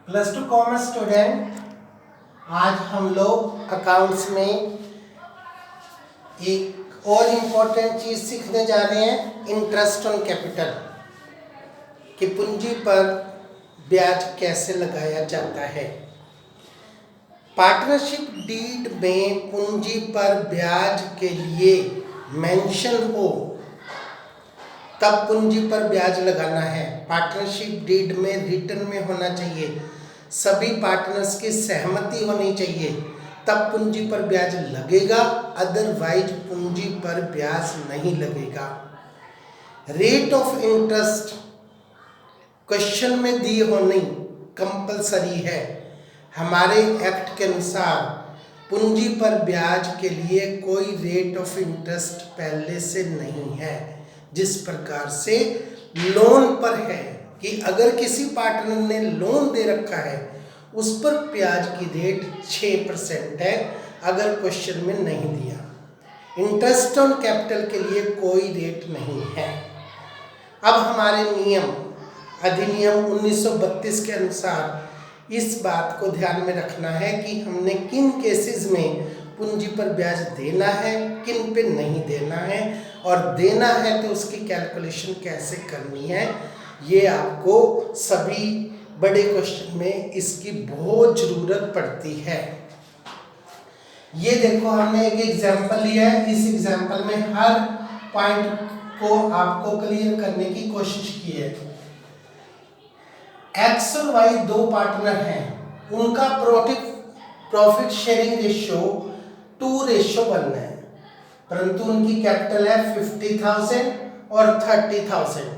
Plus two commerce student, आज हम लोग अकाउंट्स में एक और इम्पोर्टेंट चीज सीखने जा रहे हैं, इंटरेस्ट ऑन कैपिटल, कि पूंजी पर ब्याज कैसे लगाया जाता है। पार्टनरशिप डीड में पूंजी पर ब्याज के लिए मेंशन हो तब पूंजी पर ब्याज लगाना है। पार्टनरशिप डीड में रिटर्न में होना चाहिए, सभी पार्टनर्स की सहमति होनी चाहिए, तब पूंजी पर ब्याज लगेगा, अदरवाइज पूंजी पर ब्याज नहीं लगेगा। रेट ऑफ इंटरेस्ट क्वेश्चन में दी होनी कंपलसरी है। हमारे एक्ट के अनुसार पूंजी पर ब्याज के लिए कोई रेट ऑफ इंटरेस्ट पहले से नहीं है। जिस प्रकार से लोन पर है कि अगर किसी पार्टनर ने लोन दे रखा है उस पर ब्याज की रेट 6% है, अगर क्वेश्चन में नहीं दिया। इंटरेस्ट ऑन कैपिटल के लिए कोई रेट नहीं है। अब हमारे नियम अधिनियम 1932 के अनुसार इस बात को ध्यान में रखना है कि हमने किन केसेस में पूंजी पर ब्याज देना है, किन पे नहीं देना है, और देना है तो उसकी कैलकुलेशन कैसे करनी है। ये आपको सभी बड़े क्वेश्चन में इसकी बहुत ज़रूरत पड़ती है। ये देखो, हमने एक एग्जाम्पल लिया है, इस एग्जाम्पल में हर पॉइंट को आपको क्लियर करने की कोशिश की है। एक्स और वाई दो पार्टनर हैं, उनका प्रॉफिट शेयरिंग रेशियो 2:1 है, परंतु उनकी कैपिटल है 50,000 और 30,000,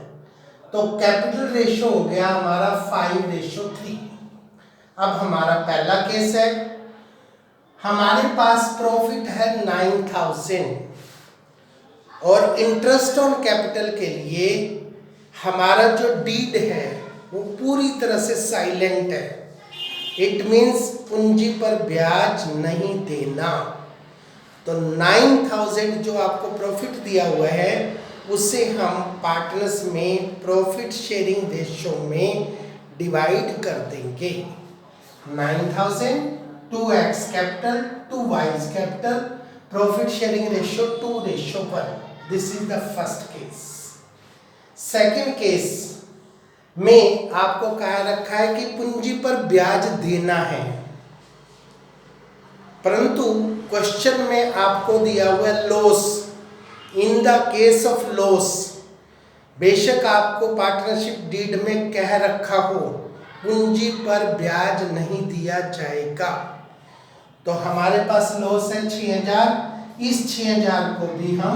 तो कैपिटल रेशियो हो गया हमारा 5:3। अब हमारा पहला केस है, हमारे पास प्रॉफिट है 9,000 और इंटरेस्ट ऑन कैपिटल के लिए हमारा जो डीड है वो पूरी तरह से साइलेंट है। इट मीन्स पूंजी पर ब्याज नहीं देना। तो 9,000 जो आपको प्रॉफिट दिया हुआ है उसे हम पार्टनर्स में प्रॉफिट शेयरिंग रेशियो में डिवाइड कर देंगे। 9,000 2x capital 2y capital, profit sharing ratio 2:1। This is the first case. Second case में आपको कहा रखा है कि पूंजी पर ब्याज देना है, परंतु क्वेश्चन में आपको दिया हुआ है loss. In the case of loss, बेशक आपको पार्टनरशिप डीड में कह रखा हो पूंजी पर ब्याज नहीं दिया जाएगा, तो हमारे पास लॉस है 6,000। इस 6,000 को भी हम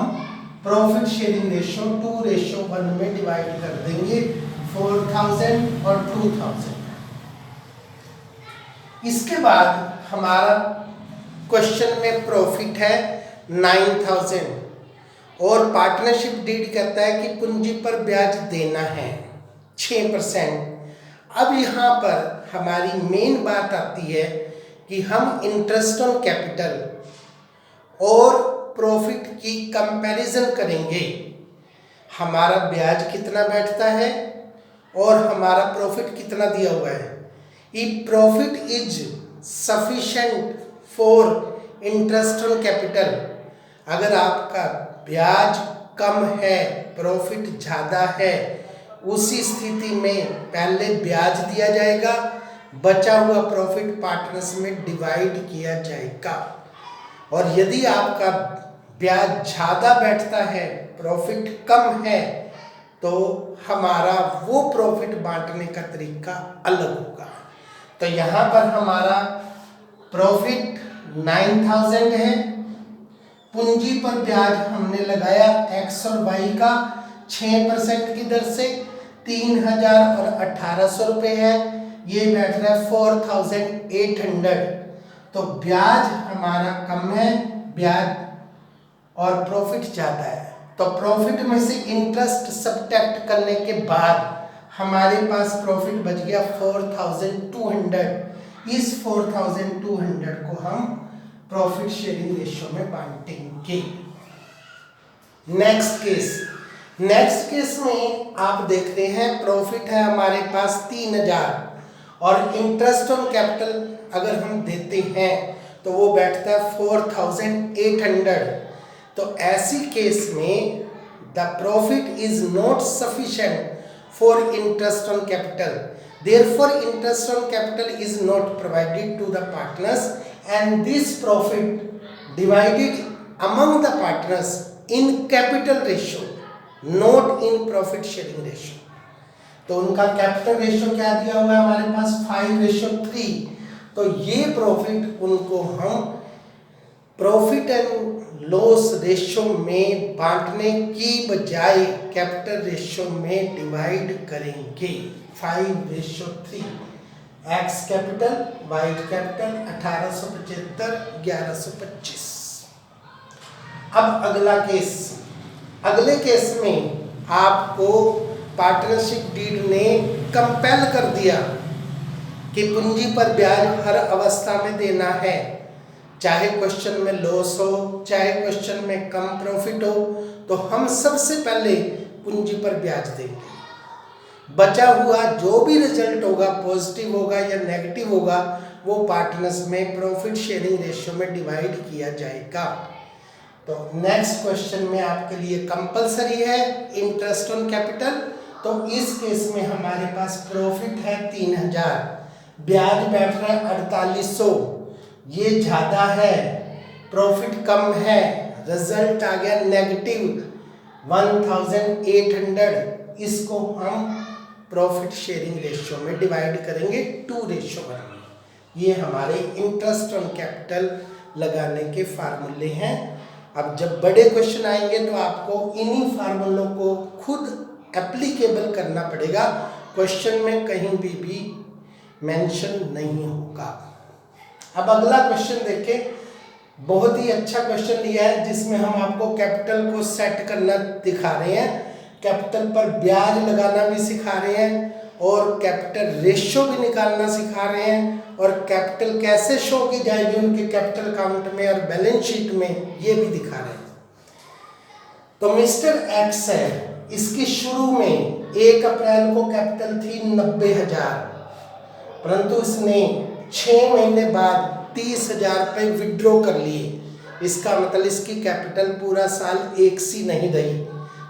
प्रॉफिट शेयरिंग रेशियो 2:1 में डिवाइड कर देंगे, 4,000 और 2,000। इसके बाद हमारा क्वेश्चन में प्रॉफिट है 9,000 और पार्टनरशिप डीड कहता है कि पूंजी पर ब्याज देना है 6%। अब यहाँ पर हमारी मेन बात आती है कि हम इंटरेस्ट ऑन कैपिटल और प्रॉफिट की कंपैरिजन करेंगे। हमारा ब्याज कितना बैठता है और हमारा प्रॉफिट कितना दिया हुआ है। If profit is sufficient for interest on capital, अगर आपका ब्याज कम है प्रॉफिट ज़्यादा है, उसी स्थिति में पहले ब्याज दिया जाएगा, बचा हुआ प्रॉफिट पार्टनर्स में डिवाइड किया जाएगा। और यदि आपका ब्याज ज़्यादा बैठता है प्रॉफिट कम है तो हमारा वो प्रॉफिट बांटने का तरीका अलग होगा। तो यहाँ पर हमारा प्रॉफिट 9,000 है, पूंजी पर ब्याज हमने लगाया x और y का 6% की दर से 3,000 और 1,800 रुपये है, ये बैठ रहा है 4,800। तो ब्याज हमारा कम है, ब्याज और प्रॉफिट ज़्यादा है, तो प्रॉफिट में से इंटरेस्ट सब्ट्रैक्ट करने के बाद हमारे पास प्रॉफिट बच गया 4,200। इस 4,200 को हम प्रॉफिट शेयरिंग रेशियो में बांटेंगे। नेक्स्ट केस में आप देखते हैं प्रॉफिट है हमारे पास 3,000 और इंटरेस्ट ऑन कैपिटल अगर हम देते हैं तो वो बैठता है 4800। तो ऐसी केस में the profit is not sufficient for interest on capital, therefore interest on capital is not provided to the partners and this profit divided among the partners in capital ratio, not in profit sharing ratio। तो उनका capital ratio क्या दिया हुआ है हमारे पास 5:3। तो ये profit उनको हम प्रॉफिट एंड लॉस रेशियो में बांटने की बजाय कैपिटल रेशियो में डिवाइड करेंगे 5:3। X capital Y capital 1875 1125। अब अगला केस, अगले केस में आपको पार्टनरशिप डीड ने कंपेल कर दिया कि पूंजी पर ब्याज हर अवस्था में देना है, चाहे क्वेश्चन में लॉस हो चाहे क्वेश्चन में कम प्रॉफिट हो, तो हम सबसे पहले पूंजी पर ब्याज देंगे। बचा हुआ जो भी रिजल्ट होगा, पॉजिटिव होगा या नेगेटिव होगा, वो पार्टनर्स में प्रॉफिट शेयरिंग रेशियो में डिवाइड किया जाएगा। तो नेक्स्ट क्वेश्चन में आपके लिए कंपलसरी है इंटरेस्ट ऑन कैपिटल। तो इस केस में हमारे पास प्रॉफिट है 3000, ब्याज बैठ रहा है 4800, ये ज़्यादा है, प्रॉफिट कम है, रिजल्ट आ गया नेगेटिव 1800। इसको हम प्रॉफिट शेयरिंग रेशियो में डिवाइड करेंगे 2:1। ये हमारे इंटरेस्ट ऑन कैपिटल लगाने के फार्मूले हैं। अब जब बड़े क्वेश्चन आएंगे तो आपको इन्हीं फार्मूलों को खुद एप्लीकेबल करना पड़ेगा, क्वेश्चन में कहीं भी मेंशन नहीं होगा। अब अगला क्वेश्चन देखें, बहुत ही अच्छा क्वेश्चन लिया है जिसमें हम आपको कैपिटल को सेट करना दिखा रहे हैं, कैपिटल पर ब्याज लगाना भी सिखा रहे हैं और कैपिटल रेशियो भी निकालना सिखा रहे हैं और कैपिटल कैसे शो की जाएगी उनके कैपिटल अकाउंट में और बैलेंस शीट में, ये भी दिखा रहे हैं। तो मिस्टर एक्स है, इसकी शुरू में 1 अप्रैल को कैपिटल थी 90,000, परंतु इसने 6 महीने बाद 30,000 रुपये विड्रॉ कर लिए। इसका मतलब इसकी कैपिटल पूरा साल एक सी नहीं रही।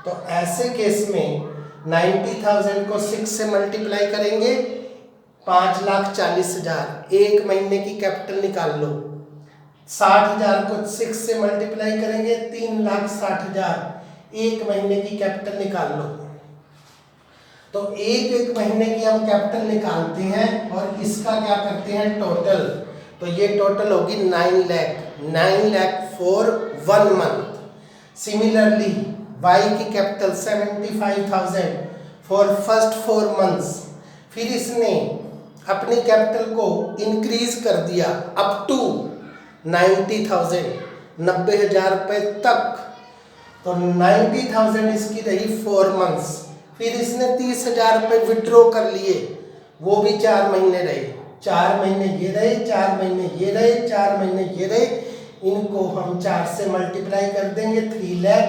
तो ऐसे केस में 90,000 को 6 से मल्टीप्लाई करेंगे 5,40,000, एक महीने की कैपिटल निकाल लो। 60,000 को 6 से मल्टीप्लाई करेंगे 3,60,000, एक महीने की कैपिटल निकाल लो। तो एक महीने की हम कैपिटल निकालते हैं और इसका क्या करते हैं टोटल। तो ये टोटल होगी 9 lakh for 1 month. Similarly Y की कैपिटल 75,000 फॉर फर्स्ट 4 मंथ्स। फिर इसने अपनी कैपिटल को इंक्रीज कर दिया अप टू 90,000, 90,000 रुपये तक। तो 90,000 इसकी रही 4 मंथ्स। फिर इसने 30,000 रुपये विड्रॉ कर लिए, वो भी 4 महीने रहे, 4 महीने ये रहे, 4 महीने ये रहे, 4 महीने ये रहे। इनको हम 4 से मल्टीप्लाई कर देंगे 3 लाख,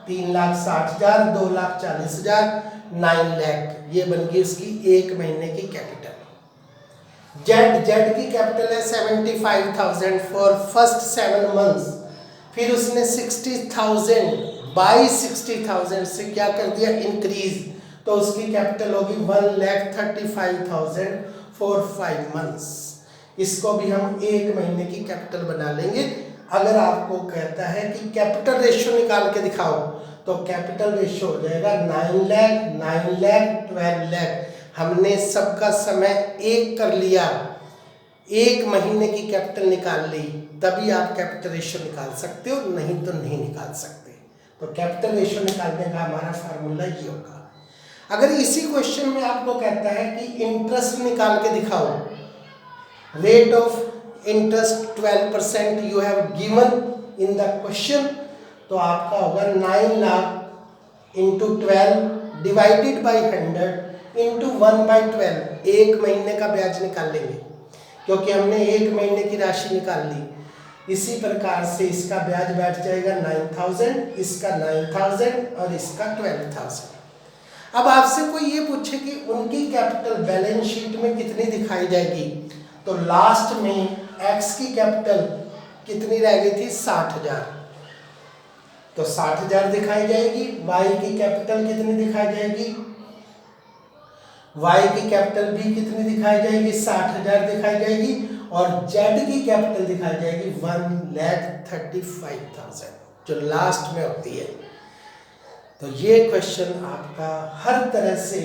3,60,000, 2,40,000, 9 लाख। ये बन गई इसकी एक महीने की कैपिटल। जेड की कैपिटल है 75,000 फॉर फर्स्ट 7 मंथ्स। फिर उसने 60,000 बाई 60,000 से क्या कर दिया इंक्रीज, तो उसकी कैपिटल होगी 1,35,000 फॉर 5 मंथ्स। इसको भी हम एक महीने की कैपिटल बना लेंगे। अगर आपको कहता है कि कैपिटल रेशियो निकाल के दिखाओ, तो कैपिटल रेशियो हो जाएगा 9 लाख, 9 लाख, 12 लाख। हमने सबका समय एक कर लिया, एक महीने की कैपिटल निकाल ली, तभी आप कैपिटल रेशियो निकाल सकते हो, नहीं तो नहीं निकाल सकते। तो कैपिटल रेशियो निकालने का हमारा फार्मूला ये होगा। अगर इसी क्वेश्चन में आपको कहता है कि इंटरेस्ट निकाल के दिखाओ, rate of interest 12% you have given in the question, तो आपका होगा 9 lakh into 12 divided by 100 into 1/12। एक महीने का ब्याज निकाल लेंगे क्योंकि हमने एक महीने की राशि निकाल ली। इसी प्रकार से इसका ब्याज बैठ जाएगा 9,000, इसका 9,000 और इसका 12,000। अब आपसे कोई ये पूछे कि उनकी कैपिटल बैलेंस शीट में कितनी दिखाई जाएगी, तो लास्ट में एक्स की कैपिटल कितनी रह गई थी 60,000, तो 60,000 दिखाई जाएगी। वाई की कैपिटल कितनी दिखाई जाएगी, वाई की कैपिटल भी कितनी दिखाई जाएगी 60,000 दिखाई जाएगी, और जेड की कैपिटल दिखाई जाएगी 1,35,000 जो लास्ट में होती है। तो ये क्वेश्चन आपका हर तरह से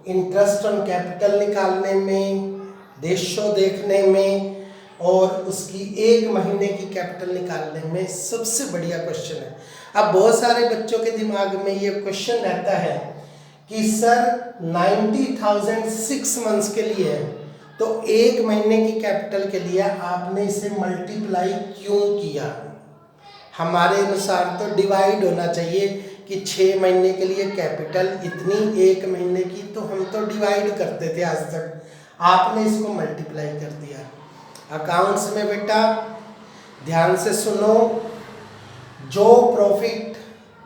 इंटरेस्ट ऑन कैपिटल निकालने में, रेशो देखने में और उसकी एक महीने की कैपिटल निकालने में सबसे बढ़िया क्वेश्चन है। अब बहुत सारे बच्चों के दिमाग में ये क्वेश्चन रहता है कि सर 90,000 6 मंथ्स के लिए है, तो एक महीने की कैपिटल के लिए आपने इसे मल्टीप्लाई क्यों किया। हमारे अनुसार तो डिवाइड होना चाहिए कि 6 महीने के लिए कैपिटल इतनी, एक महीने की तो हम तो डिवाइड करते थे आज तक, आपने इसको मल्टीप्लाई कर दिया। अकाउंट्स में बेटा ध्यान से सुनो, जो प्रॉफिट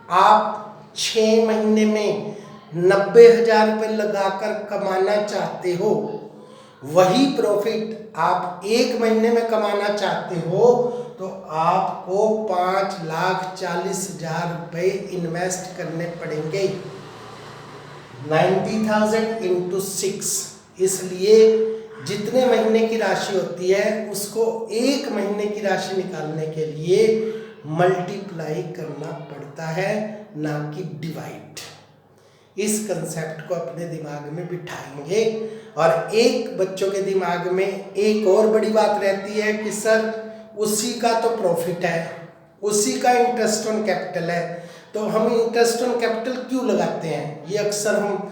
आप 6 महीने में 90,000 रुपये लगाकर कमाना चाहते हो, वही प्रॉफिट आप एक महीने में कमाना चाहते हो, तो आपको 5,40,000 रुपये इन्वेस्ट करने पड़ेंगे। 90,000 इंटू 6, इसलिए जितने महीने की राशि होती है उसको एक महीने की राशि निकालने के लिए मल्टीप्लाई करना पड़ता है, ना कि डिवाइड। इस कंसेप्ट को अपने दिमाग में बिठाएंगे। और एक बच्चों के दिमाग में एक और बड़ी बात रहती है कि सर उसी का तो प्रॉफिट है, उसी का इंटरेस्ट ऑन कैपिटल है, तो हम इंटरेस्ट ऑन कैपिटल क्यों लगाते हैं। ये अक्सर हम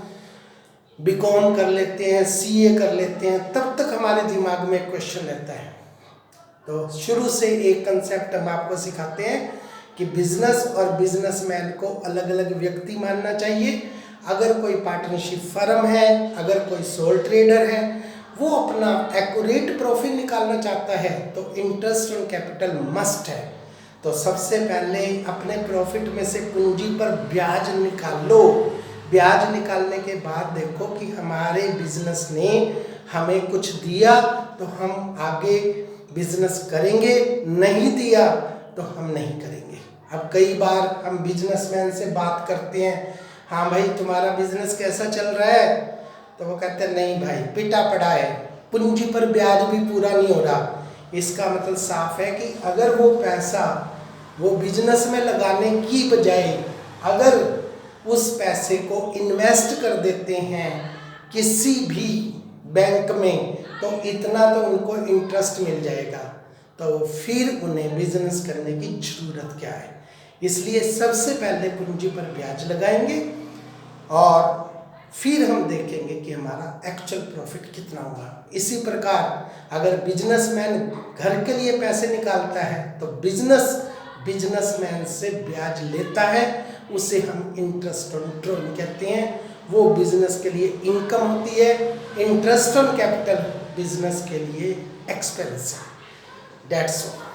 बीकॉम कर लेते हैं, सीए कर लेते हैं, तब तक हमारे दिमाग में क्वेश्चन रहता है। तो शुरू से एक कंसेप्ट हम आपको सिखाते हैं कि बिजनेस और बिजनेसमैन को अलग अलग व्यक्ति मानना चाहिए। अगर कोई पार्टनरशिप फर्म है, अगर कोई सोल ट्रेडर है, वो अपना एक्यूरेट प्रॉफिट निकालना चाहता है तो इंटरेस्ट ऑन कैपिटल मस्ट है। तो सबसे पहले अपने प्रॉफिट में से पूंजी पर ब्याज निकालो। ब्याज निकालने के बाद देखो कि हमारे बिजनेस ने हमें कुछ दिया तो हम आगे बिजनेस करेंगे, नहीं दिया तो हम नहीं करेंगे। अब कई बार हम बिजनेसमैन से बात करते हैं, हाँ भाई तुम्हारा बिजनेस कैसा चल रहा है, तो वो कहते हैं नहीं भाई पिटा पड़ा है, पूंजी पर ब्याज भी पूरा नहीं हो रहा। इसका मतलब साफ है कि अगर वो पैसा वो बिजनेस में लगाने की बजाय अगर उस पैसे को इन्वेस्ट कर देते हैं किसी भी बैंक में, तो इतना तो उनको इंटरेस्ट मिल जाएगा, तो फिर उन्हें बिजनेस करने की ज़रूरत क्या है। इसलिए सबसे पहले पूंजी पर ब्याज लगाएंगे और फिर हम देखेंगे कि हमारा एक्चुअल प्रॉफिट कितना होगा। इसी प्रकार अगर बिजनेसमैन घर के लिए पैसे निकालता है तो बिजनेसमैन से ब्याज लेता है, उसे हम इंटरेस्ट ऑन ड्रॉइंग कहते हैं। वो बिजनेस के लिए इनकम होती है, इंटरेस्ट ऑन कैपिटल बिजनेस के लिए एक्सपेंस है। That's all.